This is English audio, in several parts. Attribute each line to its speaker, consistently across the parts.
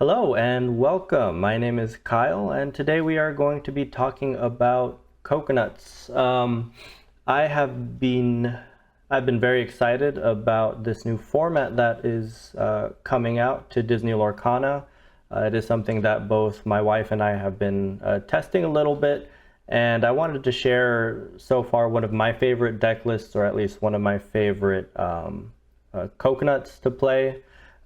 Speaker 1: Hello and welcome. My name is Kyle, and today we are going to be talking about coconuts. I have been I've been very excited about this new format that is coming out to Disney Lorcana. It is something that both my wife and I have been testing a little bit, and I wanted to share so far one of my favorite deck lists, or at least one of my favorite coconuts to play.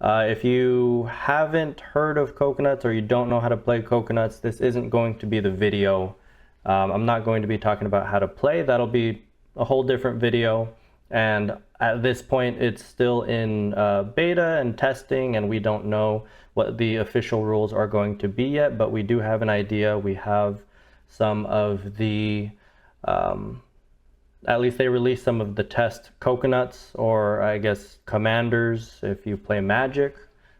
Speaker 1: If you haven't heard of coconuts or you don't know how to play coconuts, this isn't going to be the video. I'm not going to be talking about how to play. That'll be a whole different video. And at this point, it's still in beta and testing, and we don't know what the official rules are going to be yet, but we do have an idea. We have some of the at least they released some of the test coconuts, or I guess commanders if you play Magic.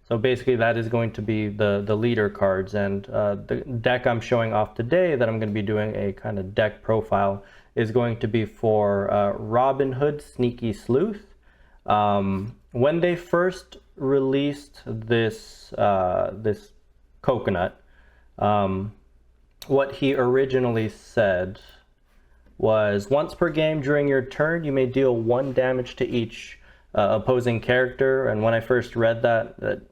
Speaker 1: So basically that is going to be the leader cards, and the deck I'm showing off today that I'm going to be doing a kind of deck profile is going to be for Robin Hood Sneaky Sleuth. When they first released this this coconut, what he originally said was, once per game during your turn, you may deal 1 damage to each opposing character. And when I first read that, that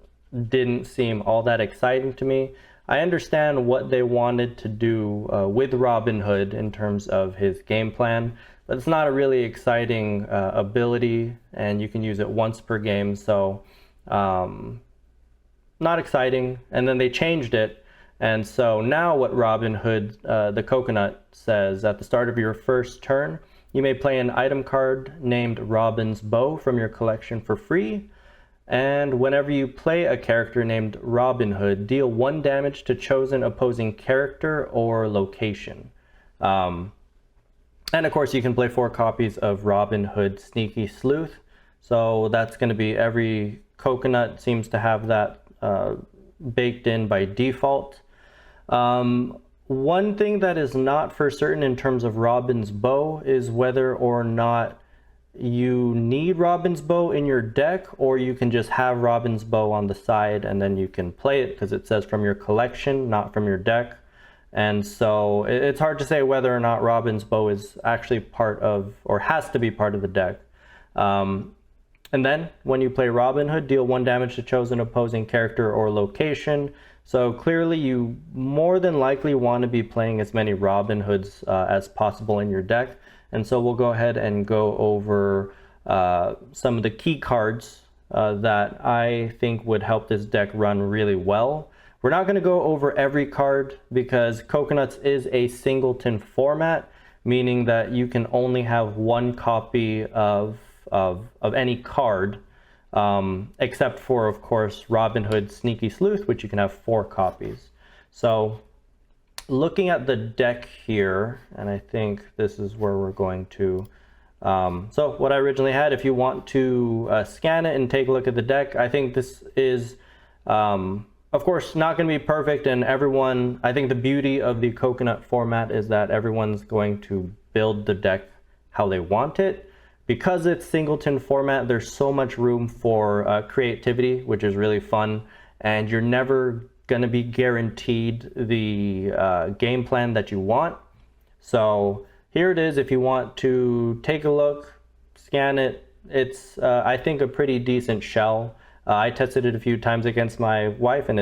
Speaker 1: didn't seem all that exciting to me. I understand what they wanted to do with Robin Hood in terms of his game plan, but it's not a really exciting ability, and you can use it once per game, so not exciting. And then they changed it. And so now what Robin Hood, the coconut, says, at the start of your first turn, you may play an item card named Robin's Bow from your collection for free. And whenever you play a character named Robin Hood, deal 1 damage to chosen opposing character or location. And of course, you can play 4 copies of Robin Hood Sneaky Sleuth. So that's going to be, every coconut seems to have that baked in by default. One thing that is not for certain in terms of Robin's Bow is whether or not you need Robin's Bow in your deck, or you can just have Robin's Bow on the side and then you can play it, because it says from your collection, not from your deck. And so it's hard to say whether or not Robin's Bow is actually part of, or has to be part of the deck. And then when you play Robin Hood, deal 1 damage to chosen opposing character or location. So clearly you more than likely want to be playing as many Robin Hoods as possible in your deck. And so we'll go ahead and go over some of the key cards that I think would help this deck run really well. We're not going to go over every card, because Coconuts is a singleton format, meaning that you can only have 1 copy of any card, except for, of course, Robin Hood Sneaky Sleuth, which you can have 4 copies. So looking at the deck here, and I think this is where we're going to, so what I originally had, if you want to scan it and take a look at the deck, I think this is, of course, not going to be perfect, and everyone, I think the beauty of the Coconut format is that everyone's going to build the deck how they want it. Because it's singleton format, there's so much room for creativity, which is really fun, and you're never going to be guaranteed the game plan that you want. So here it is. If you want to take a look, scan it, it's I think a pretty decent shell. I tested it a few times against my wife, and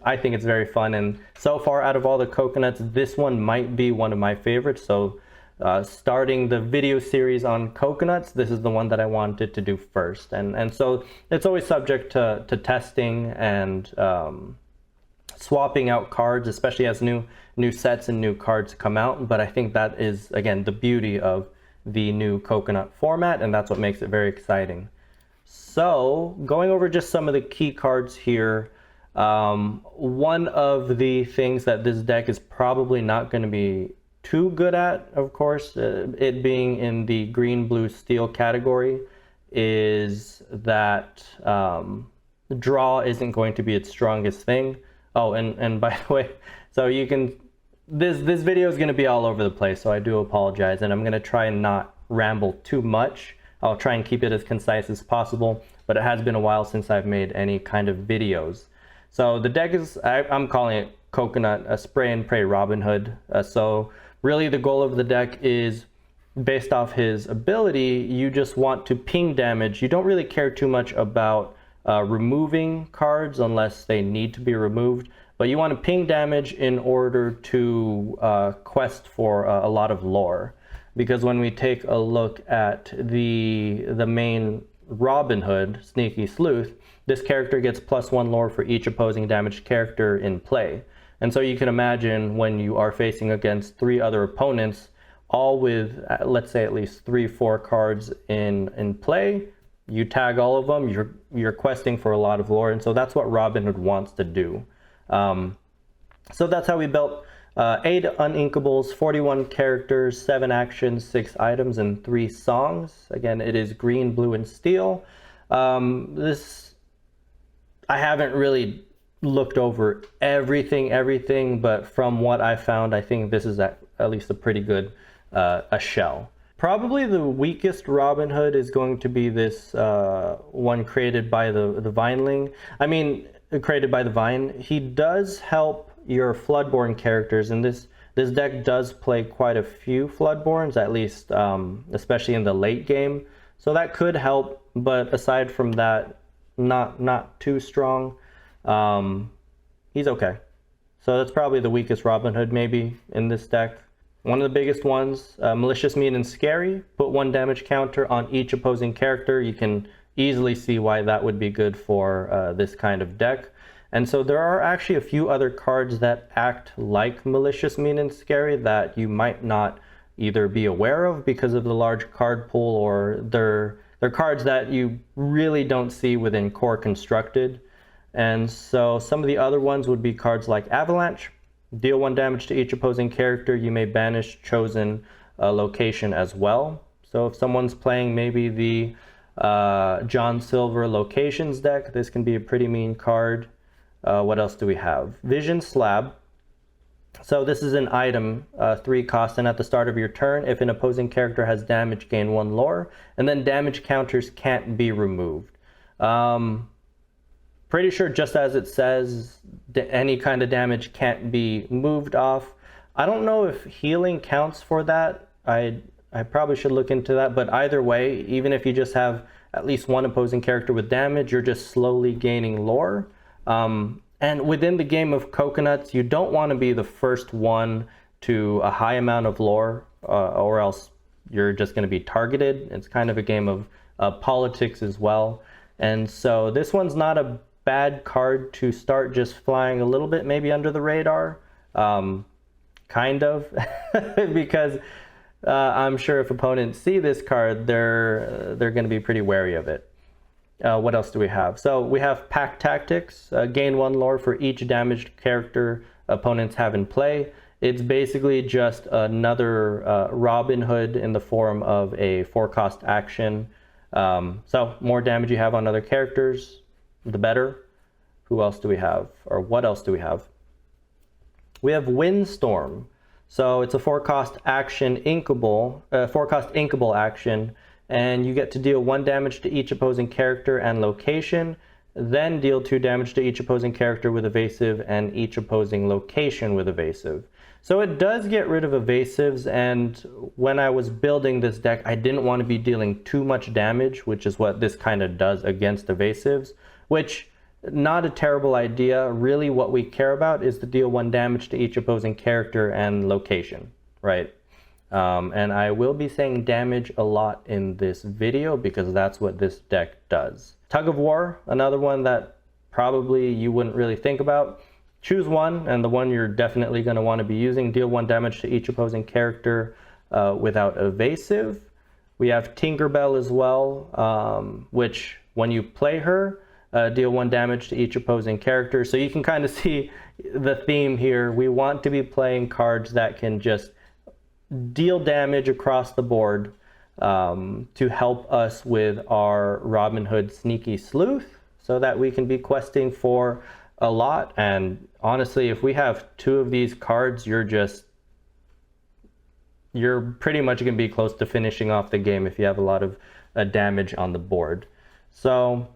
Speaker 1: I think it's very fun. And so far, out of all the coconuts, this one might be one of my favorites. So starting the video series on coconuts, this is the one that I wanted to do first. And so it's always subject to testing and swapping out cards, especially as new sets and new cards come out. But I think that is, again, the beauty of the new coconut format, and that's what makes it very exciting. So going over just some of the key cards here, one of the things that this deck is probably not going to be too good at, of course, it being in the green, blue, steel category, is that draw isn't going to be its strongest thing. Oh, and by the way, so you can, this video is going to be all over the place, so I do apologize, and I'm going to try and not ramble too much. I'll try and keep it as concise as possible, but it has been a while since I've made any kind of videos. So the deck is, I'm calling it Coconut, a spray and pray Robin Hood. So really the goal of the deck is based off his ability, you just want to ping damage. You don't really care too much about removing cards unless they need to be removed, but you want to ping damage in order to quest for a lot of lore. Because when we take a look at the main Robin Hood, Sneaky Sleuth, this character gets +1 lore for each opposing damaged character in play. And so you can imagine when you are facing against 3 other opponents, all with, let's say, at least 3-4 cards in play, you tag all of them, you're questing for a lot of lore, and so that's what Robin Hood wants to do. So that's how we built 8 uninkables, 41 characters, 7 actions, 6 items, and 3 songs. Again, it is green, blue, and steel. This, I haven't really looked over everything, but from what I found, I think this is at least a pretty good a shell. Probably the weakest Robin Hood is going to be this one created by the Vineling. I mean, created by the Vine. He does help your Floodborn characters, and this deck does play quite a few Floodborns, at least, especially in the late game. So that could help, but aside from that, not too strong. He's okay. So that's probably the weakest Robin Hood maybe in this deck. One of the biggest ones, Malicious, Mean, and Scary. Put 1 damage counter on each opposing character. You can easily see why that would be good for this kind of deck. And so there are actually a few other cards that act like Malicious, Mean, and Scary that you might not either be aware of because of the large card pool, or they're cards that you really don't see within Core Constructed. And so some of the other ones would be cards like Avalanche. Deal 1 damage to each opposing character. You may banish chosen location as well. So if someone's playing maybe the John Silver locations deck, this can be a pretty mean card. What else do we have? Vision Slab. So this is an item, 3 cost, and at the start of your turn, if an opposing character has damage, gain 1 lore, and then damage counters can't be removed. Pretty sure, just as it says, any kind of damage can't be moved off. I don't know if healing counts for that. I probably should look into that, but either way, even if you just have at least 1 opposing character with damage, you're just slowly gaining lore. And within the game of Coconuts, you don't want to be the first one to a high amount of lore, or else you're just going to be targeted. It's kind of a game of politics as well. And so this one's not a bad card to start just flying a little bit maybe under the radar, kind of, because I'm sure if opponents see this card, they're going to be pretty wary of it. What else do we have? So we have Pack Tactics. Gain 1 lore for each damaged character opponents have in play. It's basically just another Robin Hood in the form of a 4-cost action. So more damage you have on other characters, the better. Who else do we have? Or what else do we have? We have Windstorm. So it's a 4-cost action inkable, 4-cost inkable action, and you get to deal 1 damage to each opposing character and location, then deal 2 damage to each opposing character with evasive and each opposing location with evasive. So it does get rid of evasives, and when I was building this deck, I didn't want to be dealing too much damage, which is what this kind of does against evasives, which, not a terrible idea. Really what we care about is to deal 1 damage to each opposing character and location, right? And I will be saying damage a lot in this video because that's what this deck does. Tug of War, another one that probably you wouldn't really think about. Choose one, and the one you're definitely going to want to be using. Deal 1 damage to each opposing character without evasive. We have Tinkerbell as well, which when you play her, deal 1 damage to each opposing character. So you can kind of see the theme here. We want to be playing cards that can just deal damage across the board to help us with our Robin Hood Sneaky Sleuth, so that we can be questing for a lot. And honestly, if we have 2 of these cards, you're pretty much going to be close to finishing off the game if you have a lot of damage on the board. So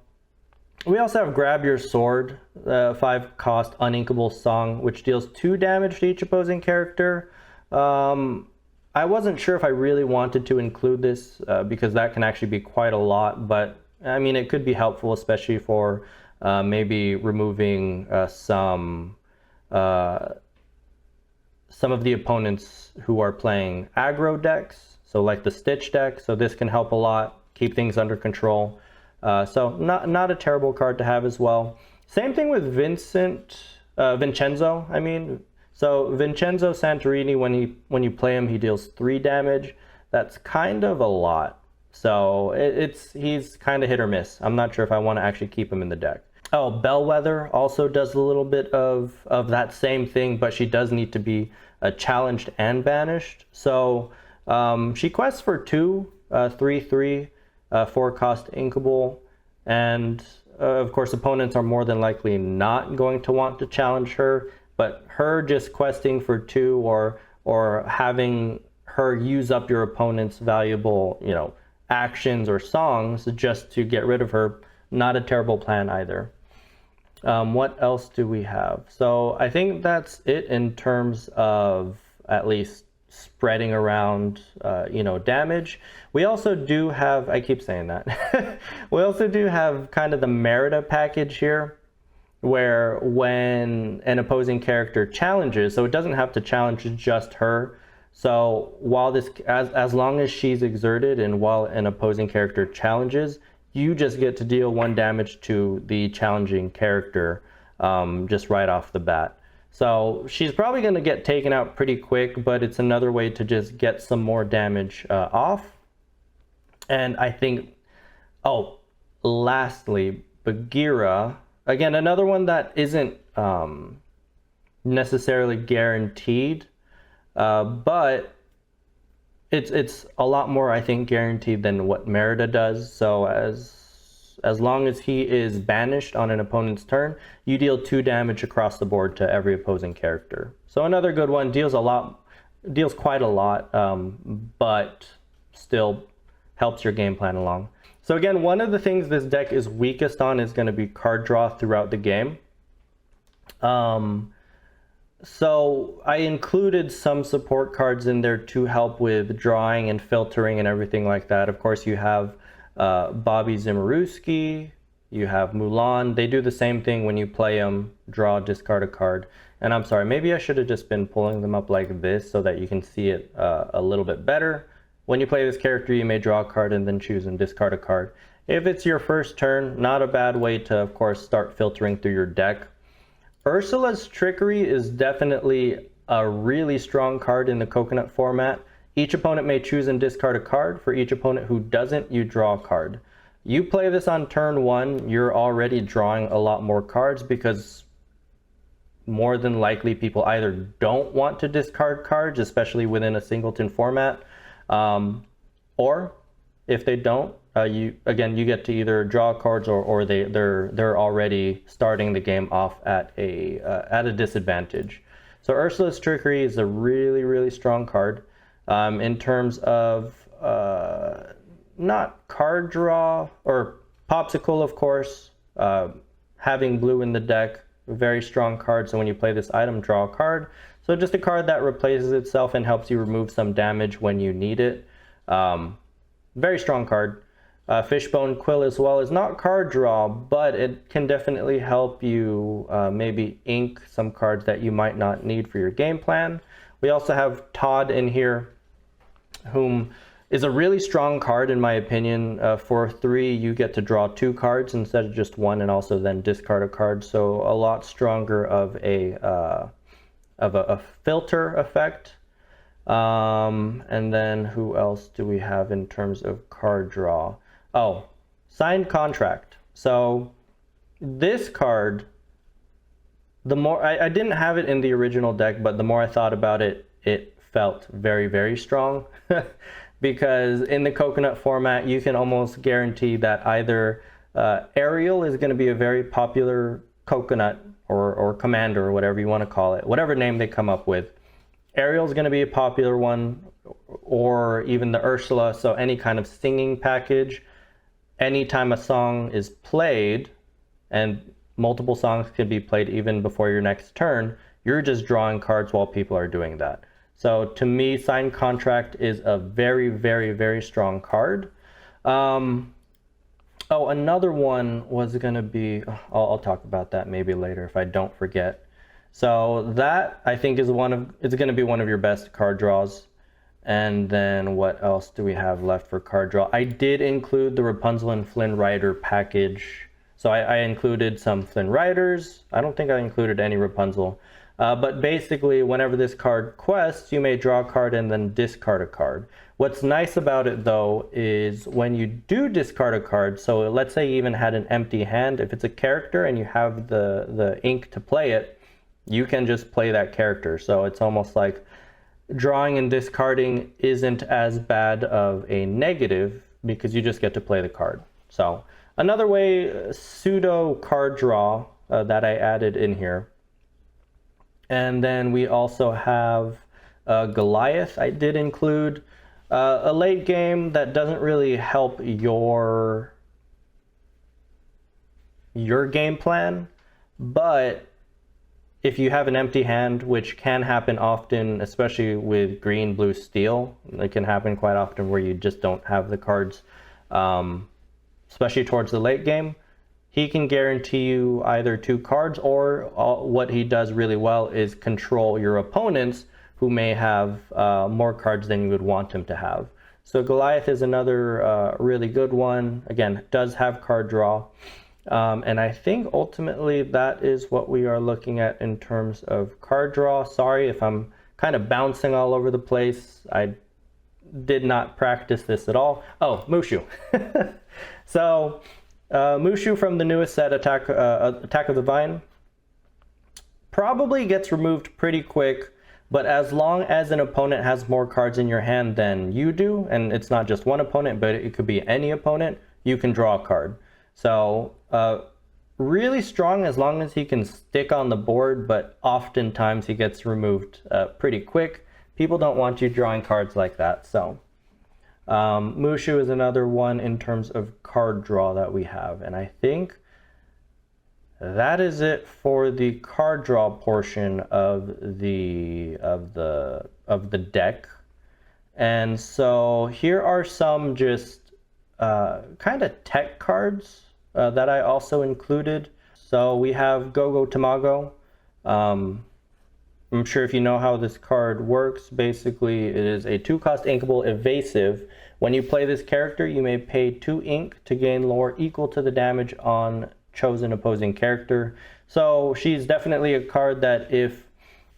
Speaker 1: We also have Grab Your Sword, 5 cost uninkable song, which deals 2 damage to each opposing character. I wasn't sure if I really wanted to include this because that can actually be quite a lot, but I mean, it could be helpful, especially for maybe removing some of the opponents who are playing aggro decks, so like the Stitch deck. So this can help a lot, keep things under control. So not a terrible card to have as well. Same thing with Vincenzo. I mean, so Vincenzo Santorini, when you play him, he deals 3 damage. That's kind of a lot. So he's kind of hit or miss. I'm not sure if I want to actually keep him in the deck. Oh, Bellwether also does a little bit of that same thing, but she does need to be challenged and banished. So she quests for 2, 3/3, 4 cost inkable, and of course opponents are more than likely not going to want to challenge her, but her just questing for 2 or having her use up your opponent's valuable, actions or songs just to get rid of her, not a terrible plan either. What else do we have? So I think that's it in terms of at least spreading around, damage. We also do have, I keep saying that, we also do have kind of the Merida package here, where when an opposing character challenges, so it doesn't have to challenge just her. So while this, as long as she's exerted and while an opposing character challenges, you just get to deal 1 damage to the challenging character just right off the bat. So she's probably going to get taken out pretty quick, but it's another way to just get some more damage off. And I think, lastly, Bagheera, again, another one that isn't necessarily guaranteed, but it's a lot more, I think, guaranteed than what Merida does. So as long as he is banished on an opponent's turn, you deal 2 damage across the board to every opposing character. So another good one, deals quite a lot, but still helps your game plan along. So again, one of the things this deck is weakest on is going to be card draw throughout the game. So I included some support cards in there to help with drawing and filtering and everything like that. Of course, you have Bobby Zimmerowski, you have Mulan. They do the same thing when you play them, draw, discard a card. And I'm sorry, maybe I should have just been pulling them up like this so that you can see it a little bit better. When you play this character, you may draw a card and then choose and discard a card. If it's your first turn, not a bad way to, of course, start filtering through your deck. Ursula's Trickery is definitely a really strong card in the coconut format. Each opponent may choose and discard a card. For each opponent who doesn't, you draw a card. You play this on turn 1, you're already drawing a lot more cards because more than likely people either don't want to discard cards, especially within a singleton format, or if they don't, you get to either draw cards or they're already starting the game off at a disadvantage. So Ursula's Trickery is a really, really strong card. In terms of not card draw or Popsicle, of course, having blue in the deck, very strong card. So when you play this item, draw a card. So just a card that replaces itself and helps you remove some damage when you need it. Very strong card. Fishbone Quill as well is not card draw, but it can definitely help you maybe ink some cards that you might not need for your game plan. We also have Todd in here, whom is a really strong card in my opinion. For 3, you get to draw 2 cards instead of just 1, and also then discard a card. So a lot stronger of a filter effect. And then who else do we have in terms of card draw? Oh, Signed Contract. So this card, the more I didn't have it in the original deck, but the more I thought about it, it felt very, very strong. Because in the coconut format, you can almost guarantee that either Ariel is going to be a very popular coconut or commander or whatever you want to call it, whatever name they come up with. Ariel's going to be a popular one, or even the Ursula. So any kind of singing package, anytime a song is played, and multiple songs can be played even before your next turn. You're just drawing cards while people are doing that. So to me, Signed Contract is a very, very, very strong card. Oh, another one was going to be, I'll talk about that maybe later if I don't forget. So that I think is it's going to be one of your best card draws. And then what else do we have left for card draw? I did include the Rapunzel and Flynn Rider package. So I included some Flynn Riders. I don't think I included any Rapunzel. But basically, whenever this card quests, you may draw a card and then discard a card. What's nice about it, though, is when you do discard a card, so let's say you even had an empty hand, if it's a character and you have the ink to play it, you can just play that character. So it's almost like drawing and discarding isn't as bad of a negative because you just get to play the card. So another way, pseudo card draw that I added in here. And then we also have Goliath. I did include a late game that doesn't really help your game plan, but if you have an empty hand, which can happen often, especially with green, blue, steel, it can happen quite often where you just don't have the cards, especially towards the late game. He can guarantee you either 2 cards, or what he does really well is control your opponents who may have more cards than you would want him to have. So Goliath is another really good one. Again, does have card draw. And I think ultimately that is what we are looking at in terms of card draw. Sorry if I'm kind of bouncing all over the place. I did not practice this at all. Oh, Mushu. So Mushu from the newest set, Attack of the Vine, probably gets removed pretty quick, but as long as an opponent has more cards in your hand than you do, and it's not just one opponent, but it could be any opponent, you can draw a card. So really strong as long as he can stick on the board, but oftentimes he gets removed pretty quick. People don't want you drawing cards like that. So Mushu is another one in terms of card draw that we have. And I think that is it for the card draw portion of the deck. And so here are some just kind of tech cards that I also included. So we have Go-Go Tamago. I'm sure if you know how this card works, basically it is a 2-cost inkable evasive. When you play this character, you may pay 2 ink to gain lore equal to the damage on chosen opposing character. So she's definitely a card that if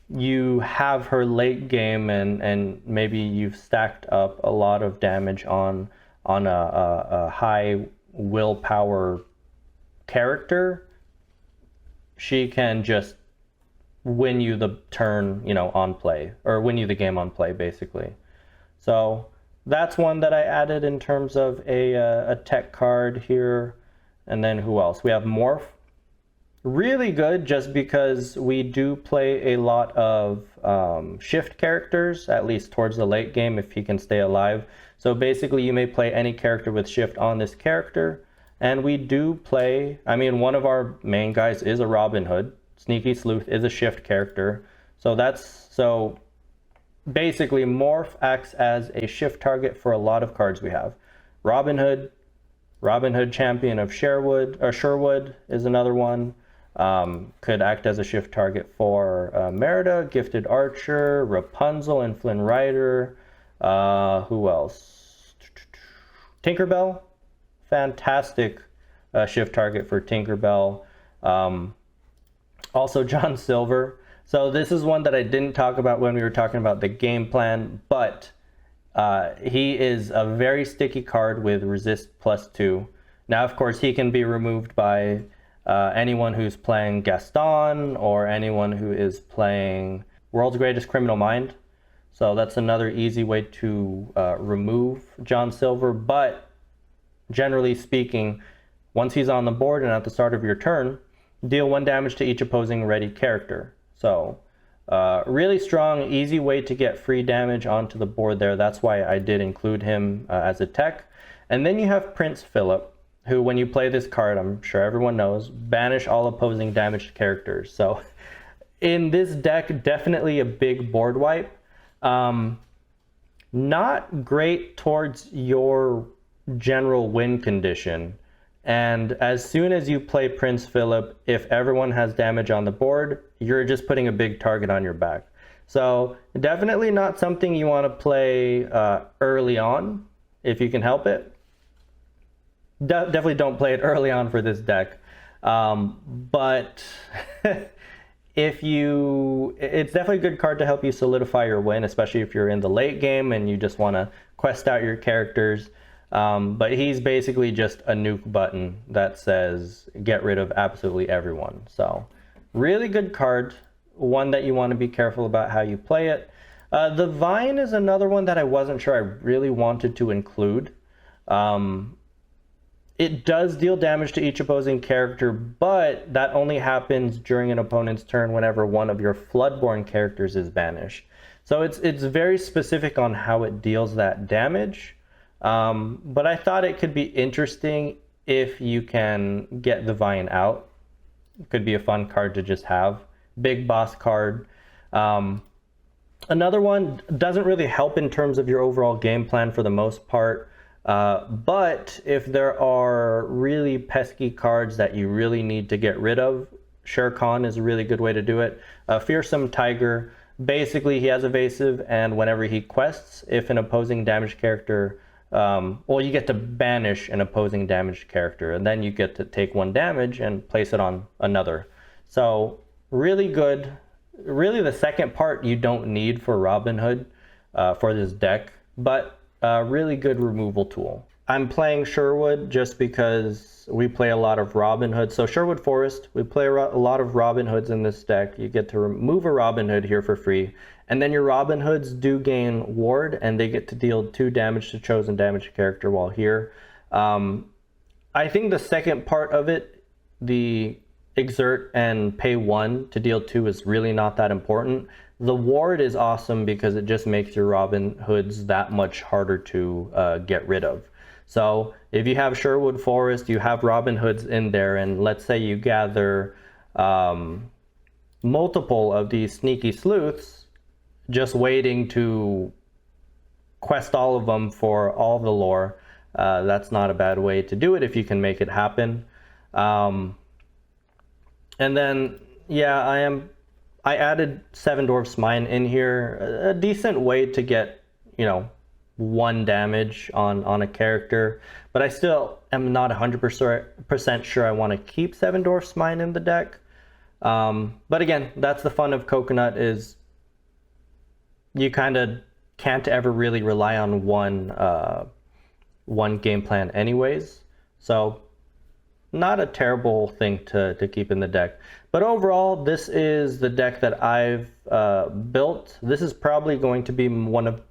Speaker 1: you have her late game and maybe you've stacked up a lot of damage on a high willpower character, she can just win you the turn, on play, or win you the game on play, basically. So that's one that I added in terms of a tech card here. And then who else? We have Morph. Really good just because we do play a lot of shift characters, at least towards the late game if he can stay alive. So basically you may play any character with shift on this character. And we do play, one of our main guys is a Robin Hood. Sneaky Sleuth is a shift character. So basically Morph acts as a shift target for a lot of cards we have. Robin Hood Champion of Sherwood is another one. Could act as a shift target for Merida, Gifted Archer, Rapunzel, and Flynn Rider. Who else? Tinkerbell. Fantastic shift target for Tinkerbell. Also John Silver. So this is one that I didn't talk about when we were talking about the game plan, but he is a very sticky card with resist +2. Now, of course, he can be removed by anyone who's playing Gaston or anyone who is playing World's Greatest Criminal Mind. So that's another easy way to remove John Silver. But generally speaking, once he's on the board and at the start of your turn, deal 1 damage to each opposing ready character. So really strong, easy way to get free damage onto the board there. That's why I did include him as a tech. And then you have Prince Philip, who, when you play this card, I'm sure everyone knows, banish all opposing damaged characters. So in this deck, definitely a big board wipe. Not great towards your general win condition. And as soon as you play Prince Philip, if everyone has damage on the board, you're just putting a big target on your back. So definitely not something you want to play early on, if you can help it. Definitely don't play it early on for this deck. But it's definitely a good card to help you solidify your win, especially if you're in the late game and you just want to quest out your characters. But he's basically just a nuke button that says get rid of absolutely everyone. So really good card, one that you want to be careful about how you play it. The Vine is another one that I wasn't sure I really wanted to include. It does deal damage to each opposing character, but that only happens during an opponent's turn whenever one of your Floodborn characters is banished. So it's very specific on how it deals that damage. But I thought it could be interesting if you can get the Vine out. It could be a fun card to just have. Big boss card. Another one doesn't really help in terms of your overall game plan for the most part. But if there are really pesky cards that you really need to get rid of, Shere Khan is a really good way to do it. Fearsome Tiger, basically he has evasive, and whenever he quests, if an opposing damaged character, well, you get to banish an opposing damaged character, and then you get to take 1 damage and place it on another. So really good. Really the second part you don't need for Robin Hood for this deck, but really good removal tool. I'm playing Sherwood just because we play a lot of Robin Hood. So Sherwood Forest, we play a lot of Robin Hoods in this deck. You get to remove a Robin Hood here for free. And then your Robin Hoods do gain ward, and they get to deal 2 damage to chosen damage character while here. I think the second part of it, the exert and pay 1 to deal 2, is really not that important. The ward is awesome because it just makes your Robin Hoods that much harder to get rid of. So if you have Sherwood Forest, you have Robin Hoods in there, and let's say you gather multiple of these sneaky sleuths, just waiting to quest all of them for all the lore. That's not a bad way to do it if you can make it happen. And then, yeah, I added Seven Dwarfs Mine in here, a decent way to get, 1 damage on a character, but I still am not 100% sure I want to keep Seven Dwarfs Mine in the deck. But again, that's the fun of Coconut, is you kind of can't ever really rely on one game plan anyways. So not a terrible thing to keep in the deck. But overall, this is the deck that I've built. This is probably going to be one of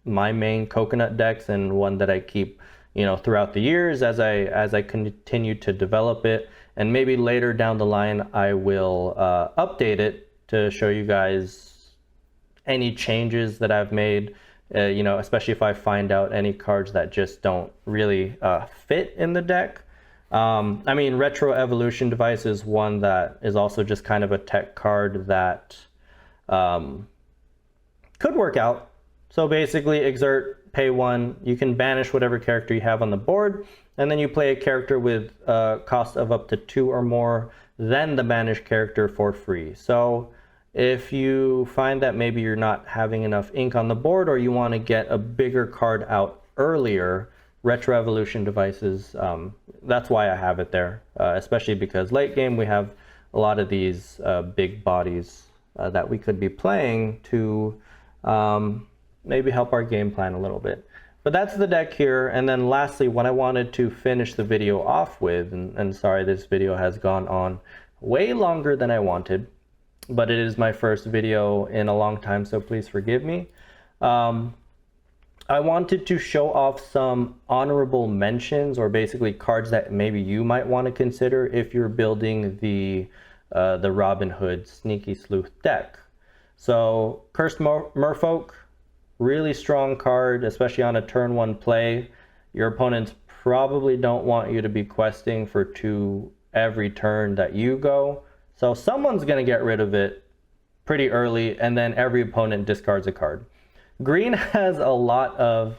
Speaker 1: my main Coconut decks, and one that I keep, throughout the years as I continue to develop it. And maybe later down the line, I will update it to show you guys any changes that I've made. Especially if I find out any cards that just don't really fit in the deck. Retro Evolution Device is one that is also just kind of a tech card that could work out. So basically, exert, pay 1, you can banish whatever character you have on the board, and then you play a character with a cost of up to 2 or more, then the banished character for free. So if you find that maybe you're not having enough ink on the board, or you want to get a bigger card out earlier, Retro Evolution Devices, that's why I have it there, especially because late game we have a lot of these big bodies that we could be playing to maybe help our game plan a little bit. But that's the deck here. And then lastly, what I wanted to finish the video off with, and sorry, this video has gone on way longer than I wanted, but it is my first video in a long time, so please forgive me. I wanted to show off some honorable mentions, or basically cards that maybe you might want to consider if you're building the Robin Hood Sneaky Sleuth deck. So Cursed Merfolk, really strong card, especially on a turn 1 play. Your opponent's probably don't want you to be questing for 2 every turn that you go. So someone's going to get rid of it pretty early, and then every opponent discards a card. Green has a lot of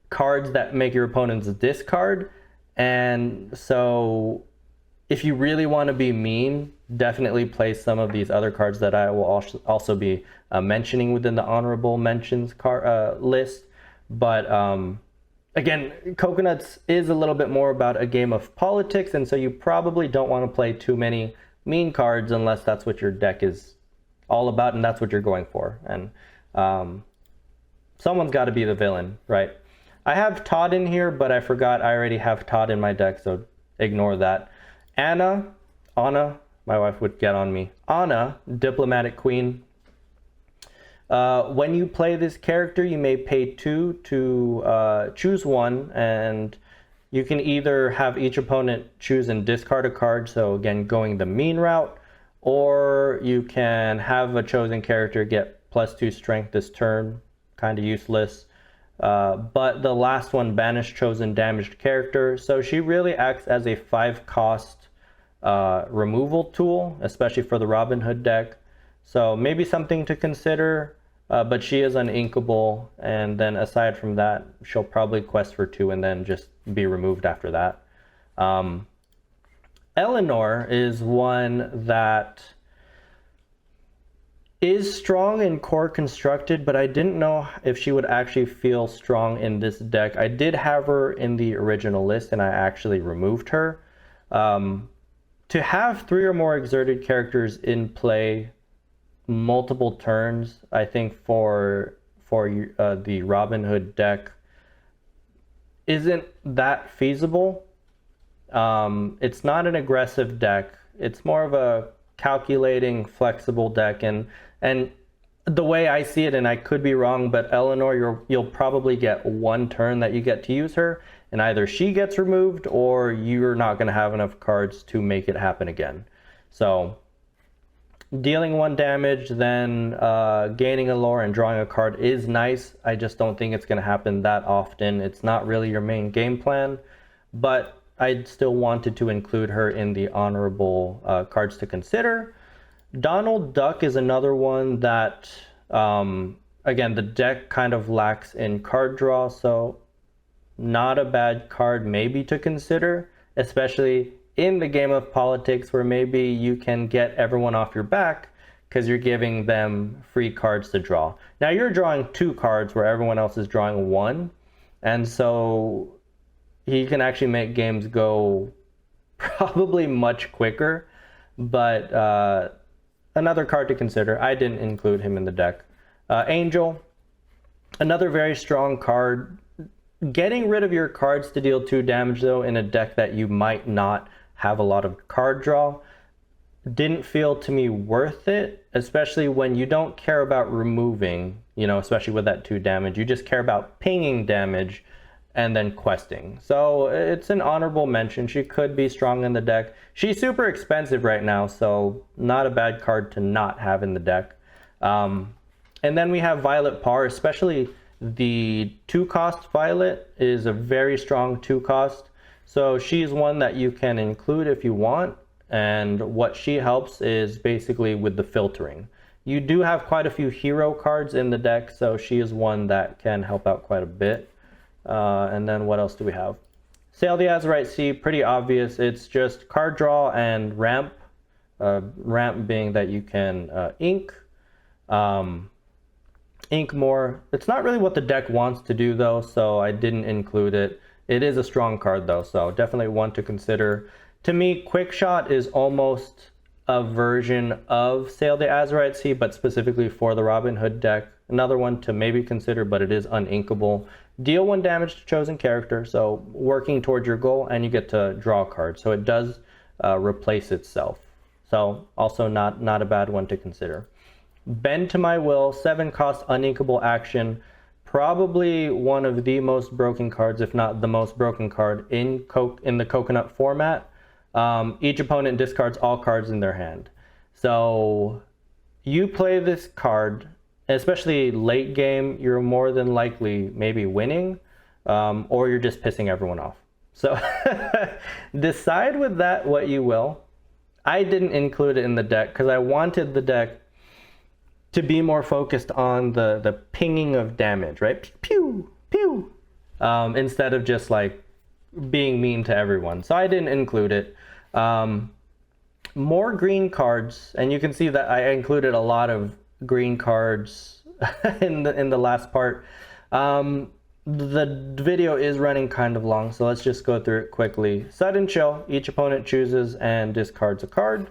Speaker 1: cards that make your opponents discard, and so if you really want to be mean, definitely play some of these other cards that I will also be mentioning within the honorable mentions list. But again, Coconuts is a little bit more about a game of politics, and so you probably don't want to play too many mean cards unless that's what your deck is all about and that's what you're going for. And someone's got to be the villain, right? I have Todd in here, but I forgot I already have Todd in my deck, so ignore that. Anna, my wife would get on me. Anna, Diplomatic Queen. When you play this character, you may pay 2 to choose one, and you can either have each opponent choose and discard a card, so again, going the mean route, or you can have a chosen character get +2 strength this turn, kind of useless. But the last one, banish chosen damaged character. So she really acts as a 5-cost removal tool, especially for the Robin Hood deck. So maybe something to consider, but she is uninkable. And then aside from that, she'll probably quest for 2 and then just be removed after that. Eleanor is one that is strong in core constructed, but I didn't know if she would actually feel strong in this deck. I did have her in the original list and I actually removed her. To have 3 or more exerted characters in play multiple turns, I think for the Robin Hood deck isn't that feasible. It's not an aggressive deck. It's more of a calculating, flexible deck, and the way I see it, and I could be wrong, but Eleanor, you'll probably get 1 turn that you get to use her, and either she gets removed or you're not going to have enough cards to make it happen again. So dealing 1 damage, then gaining a lore and drawing a card is nice. I just don't think it's going to happen that often. It's not really your main game plan, but I still wanted to include her in the honorable cards to consider. Donald Duck is another one that, again, the deck kind of lacks in card draw, so not a bad card maybe to consider, especially in the game of politics where maybe you can get everyone off your back because you're giving them free cards to draw. Now you're drawing 2 cards where everyone else is drawing 1, and so he can actually make games go probably much quicker, but another card to consider. I didn't include him in the deck. Angel, another very strong card. Getting rid of your cards to deal 2 damage though in a deck that you might not have a lot of card draw didn't feel to me worth it, especially when you don't care about removing, especially with that 2 damage. You just care about pinging damage and then questing. So it's an honorable mention. She could be strong in the deck. She's super expensive right now, so not a bad card to not have in the deck. And then we have Violet Parr, especially the 2-cost Violet is a very strong 2-cost. So she's one that you can include if you want. And what she helps is basically with the filtering. You do have quite a few hero cards in the deck, so she is one that can help out quite a bit. And then what else do we have? Sail the Azurite Sea, pretty obvious. It's just card draw and ramp. Ramp being that you can ink more. It's not really what the deck wants to do though, so I didn't include it. It is a strong card though, so definitely one to consider. To me, Quick Shot is almost a version of Sail the Azurite Sea, but specifically for the Robin Hood deck. Another one to maybe consider, but it is uninkable. Deal 1 damage to chosen character, so working towards your goal, and you get to draw a card. So it does replace itself. So also not a bad one to consider. Bend to My Will, 7-cost uninkable action. Probably one of the most broken cards, if not the most broken card in the Coconut format. Each opponent discards all cards in their hand. So you play this card, especially late game, you're more than likely maybe winning, or you're just pissing everyone off. So decide with that what you will. I didn't include it in the deck because I wanted the deck to be more focused on the pinging of damage, right? Pew, pew, instead of just like being mean to everyone. So I didn't include it. More green cards, and you can see that I included a lot of green cards in the last part. The video is running kind of long, so let's just go through it quickly. Sudden Chill, each opponent chooses and discards a card.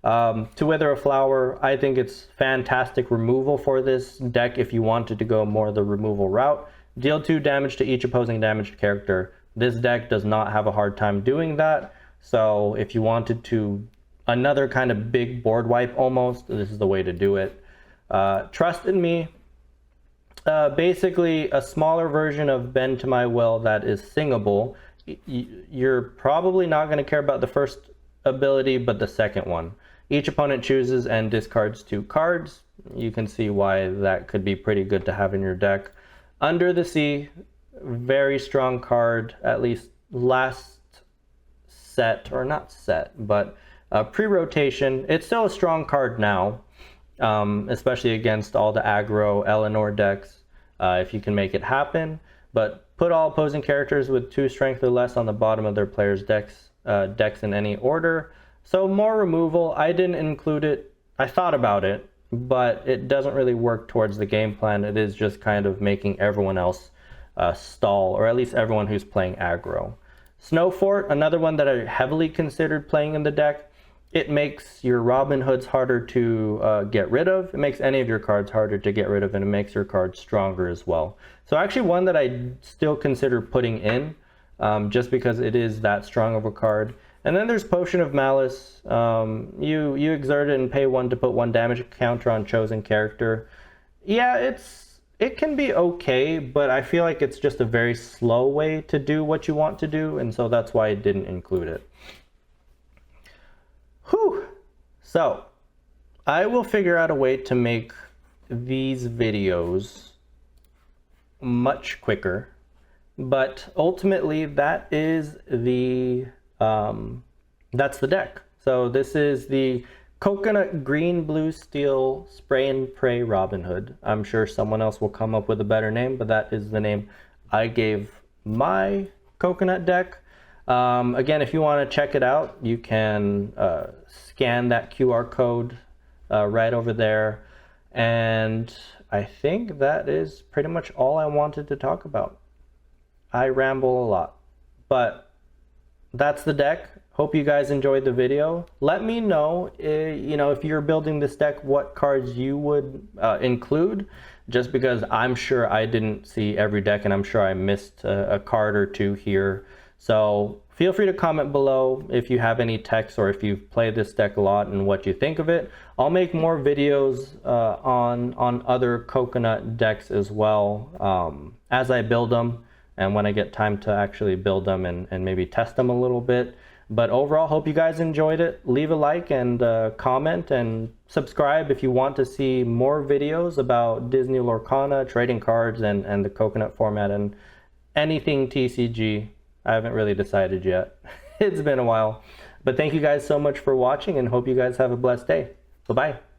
Speaker 1: To Wither a Flower, I think it's fantastic removal for this deck if you wanted to go more the removal route. Deal 2 damage to each opposing damaged character. This deck does not have a hard time doing that, so if you wanted to, another kind of big board wipe almost, this is the way to do it. Trust in Me, basically a smaller version of Bend to My Will that is singable. You're probably not going to care about the first ability, but the second one. Each opponent chooses and discards 2 cards. You can see why that could be pretty good to have in your deck. Under the Sea, very strong card, at least last set, or not set, but pre-rotation. It's still a strong card now, especially against all the aggro Eleanor decks, if you can make it happen. But put all opposing characters with 2 strength or less on the bottom of their player's decks in any order. So more removal. I didn't include it. I thought about it, but it doesn't really work towards the game plan. It is just kind of making everyone else stall, or at least everyone who's playing aggro. Snow Fort, another one that I heavily considered playing in the deck. It makes your Robin Hoods harder to get rid of. It makes any of your cards harder to get rid of, and it makes your cards stronger as well. So actually one that I still consider putting in, just because it is that strong of a card. And then there's Potion of Malice. You exert it and pay 1 to put 1 damage counter on chosen character. Yeah, it can be okay, but I feel like it's just a very slow way to do what you want to do, and so that's why I didn't include it. Whew. So I will figure out a way to make these videos much quicker, but ultimately that is the that's the deck. So this is the Coconut Green Blue Steel Spray and Pray Robin Hood. I'm sure someone else will come up with a better name, but that is the name I gave my coconut deck. Again, if you want to check it out, you can scan that QR code right over there. And I think that is pretty much all I wanted to talk about. I ramble a lot, but that's the deck. Hope you guys enjoyed the video. Let me know, if you're building this deck, what cards you would include, just because I'm sure I didn't see every deck and I'm sure I missed a card or two here. So feel free to comment below if you have any text or if you've played this deck a lot and what you think of it. I'll make more videos on other coconut decks as well as I build them and when I get time to actually build them and maybe test them a little bit. But overall, hope you guys enjoyed it. Leave a like and comment and subscribe if you want to see more videos about Disney Lorcana, trading cards, and the coconut format and anything TCG. I haven't really decided yet. It's been a while. But thank you guys so much for watching and hope you guys have a blessed day. Bye-bye.